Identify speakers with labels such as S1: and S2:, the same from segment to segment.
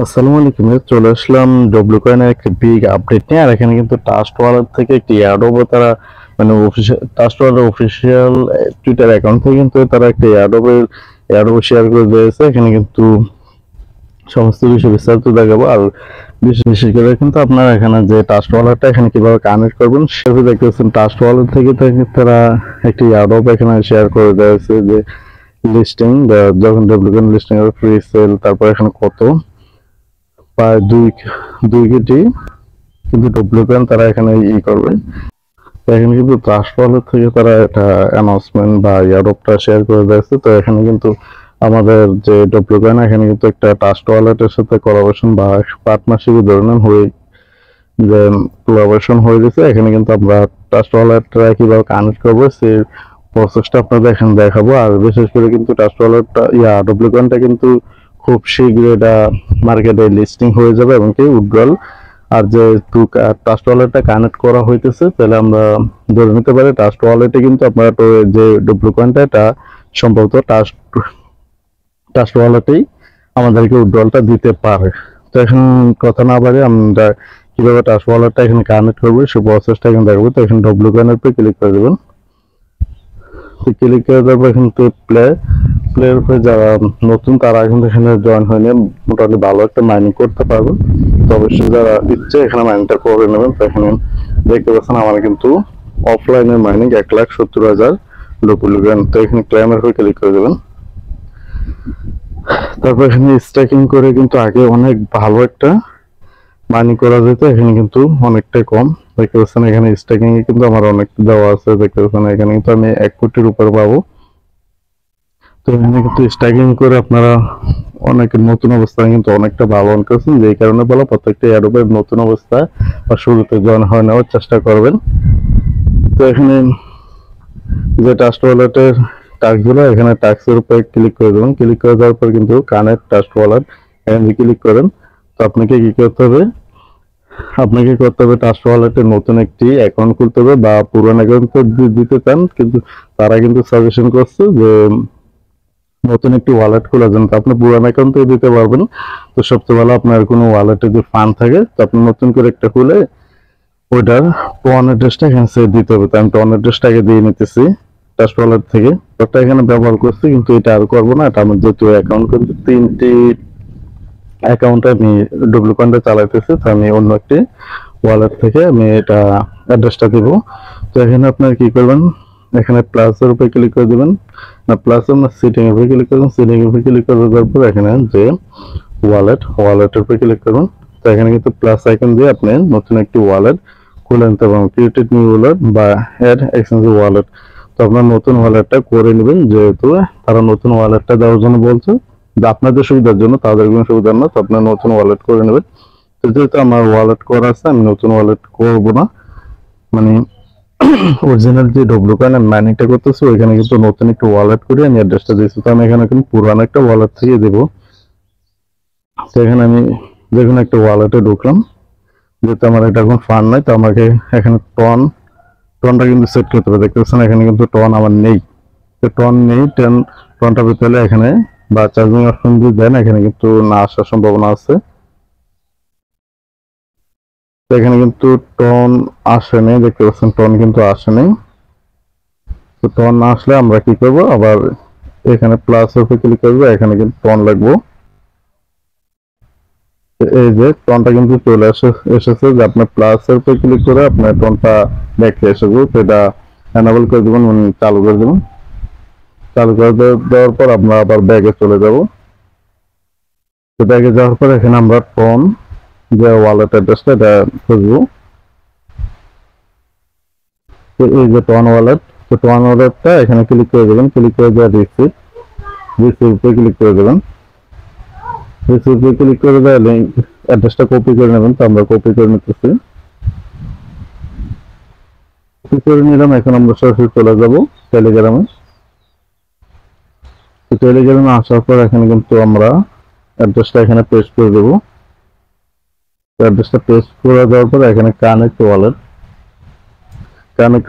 S1: আসসালামু আলাইকুম, চলে আসলাম ডব্লিউ কয়েনের একটা বিগ আপডেট নিয়ে। আর এখানে কিন্তু ট্রাস্ট ওয়ালেট থেকে একটি এয়ারড্রপ তারা মানে official trust wallet official Twitter account থেকে কিন্তু তারা একটা এয়ারড্রপ শেয়ার করে দিয়েছে। এখানে কিন্তু সমস্ত বিষয় বিস্তারিত দেখাবো। আর বিশেষ করে কিন্তু আপনারা এখানে যে ট্রাস্ট ওয়ালেটটা এখানে কিভাবে কানেক্ট করবেন সেটা দেখতে পাচ্ছেন। ট্রাস্ট ওয়ালেট থেকে তারা একটি এয়ারড্রপ এখানে শেয়ার করে দিয়েছে যে লিস্টিং, যখন ডব্লিউ কয়েন লিস্টিং হবে ফ্রি সেল, তারপর এখানে কত প্রায় দুই কোটি কিন্তু ডব্লিউ কয়েন তারা এখানে করবে। এখানে কিন্তু ট্রাস্ট ওয়ালেট থেকে তারা এটা অ্যানাউন্সমেন্ট বা এয়ারড্রপটা শেয়ার করে দিয়েছে। তো এখানে কিন্তু আমাদের যে ডব্লিউ কয়েন এখানে কিন্তু একটা ট্রাস্ট ওয়ালেটের সাথে কোলাবোরেশন বা পার্টনারশিপ ধরনের হয়ে যে কোলাবোরেশন হয়ে গেছে। এখানে কিন্তু আমরা ট্রাস্ট ওয়ালেটটা কিভাবে কানেক্ট করবো সেই প্রসেসটা আপনাদের এখানে দেখাবো। আর বিশেষ করে কিন্তু ট্রাস্ট ওয়ালেটটা ডব্লিউ কয়েনটা কিন্তু খুব শীঘ্রই এটা মার্কেটে লিস্টিং হয়ে যাবে এবং কি উইথড্রল। আর যে ট্রাস্ট ওয়ালেটটা কানেক্ট করা হইতেছে, তাহলে আমরা ধরে নিতে পারি ট্রাস্ট ওয়ালেটে কিন্তু আপনারা তো যে ডব্লিউ কয়েনটা এটা সম্ভবত ট্রাস্ট ওয়ালেটেই আমাদেরকে উইথড্রলটা দিতে পারে। তো এখন কথা না বাড়িয়ে আমরা কিভাবে ট্রাস্ট ওয়ালেটটা এখানে কানেক্ট করবো সেই প্রসেসটা এখানে দেখবো। তো এখানে ডব্লিউ কয়েনের উপরে ক্লিক করে দেবেন। ক্লিক করে দেবো এখান থেকে প্লের উপরে যারা নতুন তারা কিন্তু এখানে জয়েন হয়ে নিয়ে মোটামুটি ভালো একটা মাইনিং করতে পারবেন। তো অবশ্যই যারা ইচ্ছে এখানে মাইনিংটা করে নেবেন। তো এখানে দেখতে পাচ্ছেন আমার কিন্তু অফলাইনের মাইনিং 1,70,000 ডব্লিউ কয়েন। তো এখানে ক্লেমের উপরে ক্লিক করে দেবেন। তারপর এখানে স্ট্যাকিং করে কিন্তু আগে অনেক ভালো একটা মাইনিং করা যেত, এখানে কিন্তু অনেকটাই কম। দেখতে পাচ্ছেন এখানে স্ট্যাকিং এ কিন্তু আমার অনেক দেওয়া আছে। দেখতে পাচ্ছেন এখানে কিন্তু আমি 1 কোটির উপর পাবো। তো এখানে কিন্তু স্ট্যাকিং করে আপনারা অনেক নতুন অবস্থায় কিন্তু অনেকটা ভালো অন করছেন। যেই কারণে বলা প্রত্যেকটা এয়ারড্রপের নতুন অবস্থায় বা শুরুতে জয়েন হয়ে নেওয়ার চেষ্টা করবেন। তো এখানে যে ট্রাস্ট ওয়ালেটের টাস্কগুলো, এখানে টাস্কের উপরে ক্লিক করে দেবেন। ক্লিক করে দেওয়ার পর কিন্তু কানেক্ট ট্রাস্ট ওয়ালেট এখানে ক্লিক করেন। তো আপনাকে কি করতে হবে, ট্রাস্ট ওয়ালেটে নতুন একটি অ্যাকাউন্ট খুলতে হবে, বা পুরান অ্যাকাউন্ট দিতে চান কিন্তু তারা কিন্তু সাজেশন করছে যে নতুন একটি ওয়ালেট খোলার জন্য। আপনি পুরান অ্যাকাউন্ট থেকে দিতে পারবেন। তো সবচেয়ে ভালো আপনার কোনো ওয়ালেটে যদি ফান্ড থাকে তো আপনি নতুন করে একটা খুলে ওইটার টোন অ্যাড্রেসটা এখানে সেভ দিতে হবে। তো আমি টোন অ্যাড্রেসটাকে দিয়ে নিতেছি ট্রাস্ট ওয়ালেট থেকে। ওটা এখানে ব্যবহার করছি কিন্তু এটা আর করবো না। এটা আমার যেহেতু অ্যাকাউন্ট কিন্তু 3টি অ্যাকাউন্টে আমি ডব্লিউ কয়েনটা চালাইতেছি, তো আমি অন্য একটি ওয়ালেট থেকে আমি এটা অ্যাড্রেসটা দিব। তো এখানে আপনার কি করবেন, এখানে প্লাসের উপরে ক্লিক করে দিবেন, না প্লাসের না সিটিং এর উপরে ক্লিক করবেন। সিটিং এর উপরে ক্লিক করে দেওয়ার পর এখানে যে ওয়ালেটের উপরে ক্লিক করবেন। তো এখানে কিন্তু প্লাস আইকন দিয়ে আপনি নতুন একটি ওয়ালেট খুলে নিতে পারবেন, ক্রিয়েটেড নিউ ওয়ালেট বা অ্যাড এক্সচেঞ্জ ওয়ালেট। তো আপনার নতুন ওয়ালেটটা করে নেবেন, যেহেতু তারা নতুন ওয়ালেটটা দেওয়ার জন্য বলছে, আপনাদের সুবিধার জন্য, তাদের কোনো সুবিধার না। তো আপনার নতুন ওয়ালেট করে নেবেন। তো যেহেতু আমার ওয়ালেট করা আছে আমি নতুন ওয়ালেট করব না, মানে অরিজিনাল যে ডব্লিউ কয়েন আমি মাইনিংটা করতেছি ওইখানে কিন্তু নতুন একটা ওয়ালেট করে আমি অ্যাড্রেসটা দিয়েছি। তো আমি এখানে কিন্তু পুরান একটা ওয়ালেট থেকে দেবো। তো এখানে আমি দেখুন একটা ওয়ালেটে ঢুকলাম, যেহেতু আমার এটা এখন ফান্ড নাই তো আমাকে এখানে টনটা কিন্তু সেট করতে হবে। দেখতে পাচ্ছেন এখানে কিন্তু টন আমার নেই। তো টন নেই, টনটা পেতে হলে এখানে বা চার্জিং অপশন যদি দেন এখানে কিন্তু না আসার সম্ভাবনা আছে। তো এখানে কিন্তু টন আসেনি, দেখতে পাচ্ছেন টন কিন্তু আসেনি। তো টন না আসলে আমরা কি করব, আবার এখানে প্লাস উপরে ক্লিক করবো, এখানে কিন্তু টন লাগবো। এই যে টনটা কিন্তু চলে এসেছে, যে আপনার প্লাস এর উপরে ক্লিক করে আপনার টনটা দেখতে এসেছে। তো এটা এনাবল করে দেবেন, মানে চালু করে দেবেন। চালু করে দেওয়ার পর আমরা আবার ব্যাগে চলে যাব। তো ব্যাগে যাওয়ার পর এখানে আমরা টন যে ওয়ালেট অ্যাড্রেসটা এটা খুঁজবো। তো এই যে টন ওয়ালেট, তো টন ওয়ালেটটা এখানে ক্লিক করে দেবেন। ক্লিক করে দেওয়া রিসিভে ক্লিক করে দেবেন। রিসিভে ক্লিক করে দেওয়া লিঙ্ক অ্যাড্রেসটা কপি করে নেবেন। তো আমরা কপি করে নিতেছি, কপি করে নিলাম। এখন আমরা সরাসরি চলে যাব টেলিগ্রামে। তো টেলিগ্রামে আসার পর এখানে কিন্তু আমরা অ্যাড্রেসটা এখানে পেস্ট করে দেবো। অ্যাড্রেসটা পেস্ট করে দেওয়ার পর এখানে কানেক্ট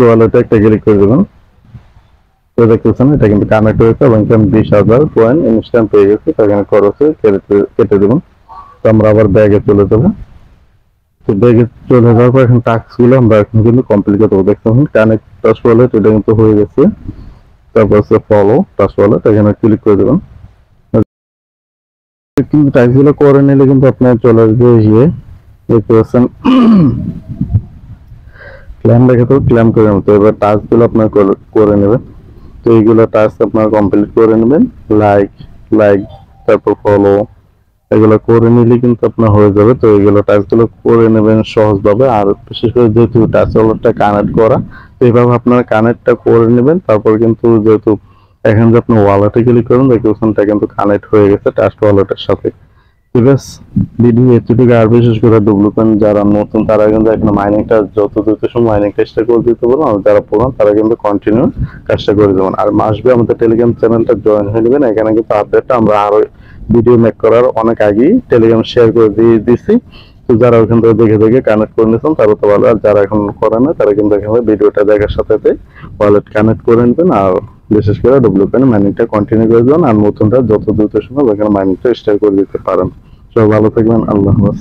S1: ওয়ালেটে একটা ক্লিক করে দেবেন। তো দেখতেছেন এটা কিন্তু কানেক্ট হয়েছে এবং 20,000 কয়েন ইনস্ট্যান্ট পেয়ে গেছে। তো এখানে খরচে কেটে দেবেন। তো আমরা আবার ব্যাগে চলে যাবো। তো ব্যাগে চলে যাওয়ার পর এখন টাস্ক গুলো আমরা এখন কিন্তু কমপ্লিট করতে পারবো। দেখতে পাচ্ছেন কানেক্ট টাস্ক ওয়ালেট, এটা কিন্তু হয়ে গেছে। তারপর হচ্ছে ফলো টাস্ক ওয়ালেট, এখানে ক্লিক করে দেবেন। কিন্তু টাস্ক গুলো করে নিলে কিন্তু আপনার চলে আসবে ইয়ে, দেখতে পাচ্ছেন ক্লেম দেখে, তো ক্লেম করে নেবেন। তো এবার টাস্ক গুলো আপনার করে নেবেন। তো এইগুলো টাস্ক আপনার কমপ্লিট করে নেবেন। লাইক লাইক তারপর ফলো, এগুলো করে নিলে কিন্তু আপনার হয়ে যাবে। তো এইগুলো টাস্ক গুলো করে নেবেন সহজভাবে। আর বিশেষ করে যেহেতু টাচ ওয়ালেটটা কানেক্ট করা, তো এইভাবে আপনারা কানেক্টটা করে নেবেন। তারপর কিন্তু যেহেতু এখন যে আপনি ওয়ালেটে ক্লিক করবেন, দেখতে পাচ্ছেন কিন্তু কানেক্ট হয়ে গেছে টাচ ওয়ালেটের সাথে। ঠিক আছে, ভিডিও এতটুকু। আর বিশেষ করে ডেভেলপমেন্ট যারা নতুন তারা কিন্তু এখন মাইনিংটা যত দ্রুত সময় মাইনিং কাজটা করে দিতে পারবেন। আর যারা পুরান তারা কিন্তু কন্টিনিউ কাজটা করে দেবেন। আর মাসবে আমাদের টেলিগ্রাম চ্যানেলটা জয়েন হয়ে নেবেন। এখানে কিন্তু আপডেটটা আমরা আরো ভিডিও মেক করার অনেক আগেই টেলিগ্রাম শেয়ার করে দিয়ে দিছি। তো যারা ওখান থেকে দেখে দেখে কানেক্ট করে নিয়েছেন তারা তো ভালো। আর যারা এখন করে না তারা কিন্তু এখানে ভিডিওটা দেখার সাথে সাথে ওয়ালেট কানেক্ট করে নেবেন। আর বিশেষ করে ডেভেলপমেন্ট মাইনিংটা কন্টিনিউ করে দেবেন। আর নতুনটা যত দ্রুত সময় ওখানে মাইনিংটা স্টার্ট করে দিতে পারেন। সবাই ভালো থাকবেন। আল্লাহ হাফেজ।